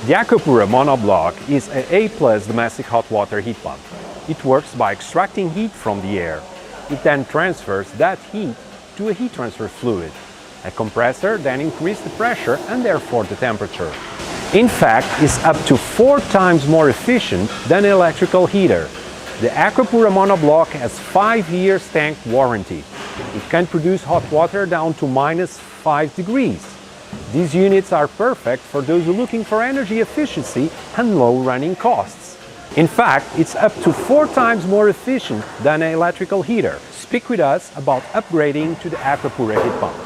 The Aquapura Monobloc is an A+ domestic hot water heat pump. It works by extracting heat from the air. It then transfers that heat to a heat transfer fluid. A compressor then increases the pressure and therefore the temperature. In fact, it's up to 4 times more efficient than an electrical heater. The Aquapura Monobloc has 5 years tank warranty. It can produce hot water down to -5 degrees. These units are perfect for those who are looking for energy efficiency and low running costs. In fact, it's up to 4 times more efficient than an electrical heater. Speak with us about upgrading to the Aquapura heat pump.